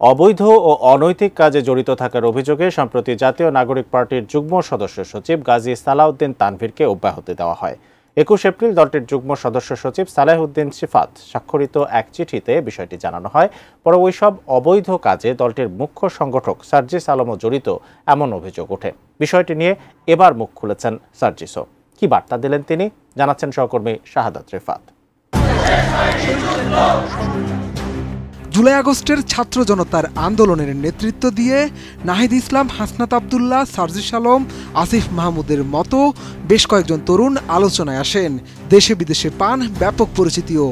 অবৈধ ও অনৈতিক কাজে জড়িত থাকার অভিযোগে সম্প্রতি জাতীয় নাগরিক পার্টির যুগ্ম সদস্য সচিব গাজী সালাউদ্দিন তানভীরকে অব্যাহতি দেওয়া হয়। ২১ এপ্রিল দলটির যুগ্ম সদস্য সচিব সালেহউদ্দিন সিফাত স্বাক্ষরিত এক চিঠিতে বিষয়টি জানানো হয়। পরে ওইসব অবৈধ কাজে দলটির মুখ্য সংগঠক সার্জিস আলমও জড়িত এমন অভিযোগ ওঠে। বিষয়টি নিয়ে এবার মুখ খুলেছেন সার্জিসও। কি বার্তা দিলেন তিনি, জানাচ্ছেন সহকর্মী শাহাদাত রিফাত। জুলাই আগস্টের ছাত্র জনতার আন্দোলনের নেতৃত্ব দিয়ে নাহিদ ইসলাম, হাসনাত আবদুল্লাহ, সার্জিস আলম, আসিফ মাহমুদের মতো বেশ কয়েকজন তরুণ আলোচনায় আসেন। দেশে বিদেশে পান ব্যাপক পরিচিতিও।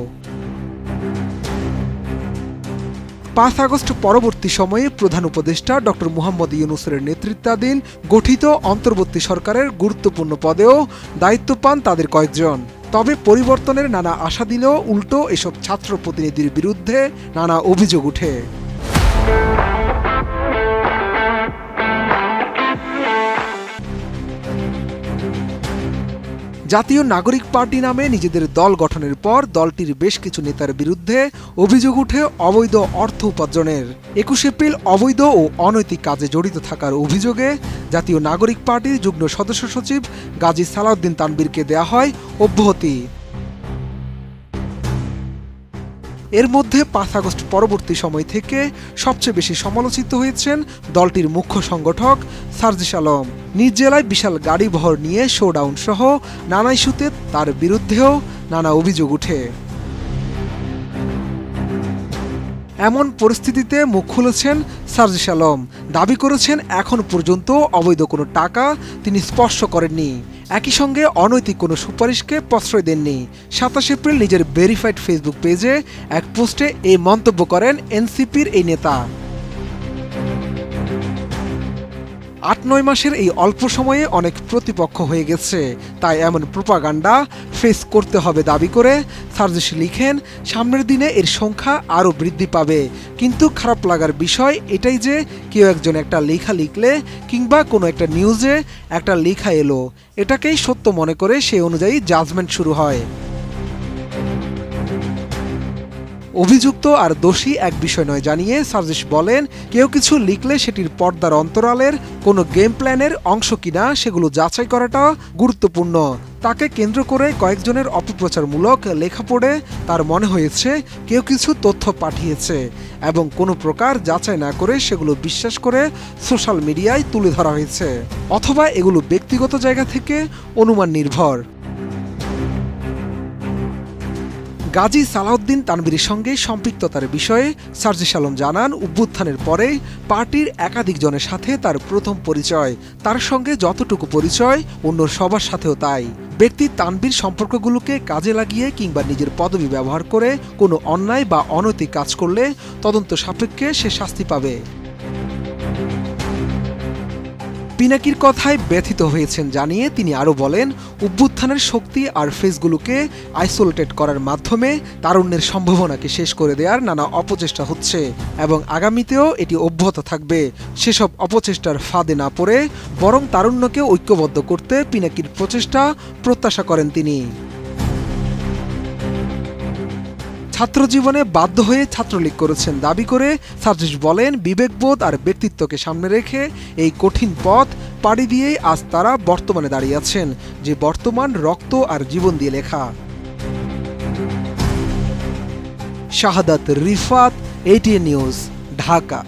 ৫ আগস্ট পরবর্তী সময়ে প্রধান উপদেষ্টা ডক্টর মুহাম্মদ ইউনূসের নেতৃত্বাধীন গঠিত অন্তর্বর্তী সরকারের গুরুত্বপূর্ণ পদেও দায়িত্ব পান তাদের কয়েকজন। তবে পরিবর্তনের নানা আশা দিলেও উল্টো এসব ছাত্র প্রতিনিধির বিরুদ্ধে নানা অভিযোগ ওঠে। জাতীয় নাগরিক পার্টি নামে নিজেদের দল গঠনের পর দলটির বেশ কিছু নেতার বিরুদ্ধে অভিযোগ উঠে অবৈধ অর্থ উপার্জনের। ২১ এপ্রিল অবৈধ ও অনৈতিক কাজে জড়িত থাকার অভিযোগে জাতীয় নাগরিক পার্টির যুগ্ম সদস্য সচিব গাজী সালাউদ্দিন তানভীরকে দেয়া হয় অব্যাহতি। এর মধ্যে ৫ আগস্ট পরবর্তী সময় থেকে সবচেয়ে বেশি সমালোচিত হয়েছেন দলটির মুখ্য সংগঠক সার্জিস আলম। নিজ জেলায় বিশাল গাড়িবহর নিয়ে শোডাউন সহ নানা ইস্যুতে তার বিরুদ্ধেও নানা অভিযোগ ওঠে। এমন পরিস্থিতিতে মুখ খুলেছেন সার্জিস আলম। দাবি করেছেন এখন পর্যন্ত অবৈধ কোনো টাকা তিনি স্পর্শ করেননি। একই সঙ্গে অনৈতিক কোনো সুপারিশকে প্রশ্রয় দেননি। ২৭ এপ্রিল নিজের ভেরিফাইড ফেসবুক পেজে এক পোস্টে এই মন্তব্য করেন এনসিপির এই নেতা। ৮-৯ মাসের এই অল্প সময়ে অনেক প্রতিপক্ষ হয়ে গেছে, তাই এমন প্রোপাগান্ডা ফেস করতে হবে দাবি করে সার্জিস লিখেন, সামনের দিনে এর সংখ্যা আরও বৃদ্ধি পাবে। কিন্তু খারাপ লাগার বিষয় এটাই যে কেউ একজন একটা লেখা লিখলে কিংবা কোনো একটা নিউজে একটা লেখা এলো, এটাকেই সত্য মনে করে সেই অনুযায়ী জাজমেন্ট শুরু হয়। অভিযুক্ত আর দোষী এক বিষয় নয় জানিয়ে সার্জিস বলেন, কেউ কিছু লিখলে সেটির পর্দার অন্তরালের কোনো গেম প্ল্যানের অংশ কিনা সেগুলো যাচাই করাটা গুরুত্বপূর্ণ। তাকে কেন্দ্র করে কয়েকজনের অপপ্রচারমূলক লেখা পড়ে তার মনে হয়েছে কেউ কিছু তথ্য পাঠিয়েছে এবং কোনো প্রকার যাচাই না করে সেগুলো বিশ্বাস করে সোশ্যাল মিডিয়ায় তুলে ধরা হয়েছে, অথবা এগুলো ব্যক্তিগত জায়গা থেকে অনুমান নির্ভর। গাজী সালাউদ্দিন তানভীরের সঙ্গে সম্পৃক্ততার বিষয়ে সার্জিস আলম জানান, অভ্যুত্থানের পরে পার্টির একাধিক জনের সাথে তার প্রথম পরিচয়। তার সঙ্গে যতটুকু পরিচয় অন্য সবার সাথেও তাই। ব্যক্তি তানভীর সম্পর্কগুলোকে কাজে লাগিয়ে কিংবা নিজের পদবি ব্যবহার করে কোনো অন্যায় বা অনৈতিক কাজ করলে তদন্ত সাপেক্ষে সে শাস্তি পাবে। পিনাকির কথায় ব্যথিত হয়েছেন জানিয়ে তিনি আরও বলেন, অভ্যুত্থানের শক্তি আর ফেসগুলোকে আইসোলেটেড করার মাধ্যমে তারুণ্যের সম্ভাবনাকে শেষ করে দেওয়ার নানা অপচেষ্টা হচ্ছে এবং আগামীতেও এটি অব্যাহত থাকবে। সেসব অপচেষ্টার ফাঁদে না পড়ে বরং তারুণ্যকে ঐক্যবদ্ধ করতে পিনাকির প্রচেষ্টা প্রত্যাশা করেন তিনি। ছাত্র জীবনে বাধ্য হয়ে ছাত্রলীগ করেছেন দাবি করে সার্জিস বলেন, বিবেকবোধ আর ব্যক্তিত্বকে সামনে রেখে এই কঠিন পথ পাড়ি দিয়েই আজ তারা বর্তমানে দাঁড়িয়ে আছেন, যে বর্তমান রক্ত আর জীবন দিয়ে লেখা। শাহাদাত রিফাত, ATN নিউজ, ঢাকা।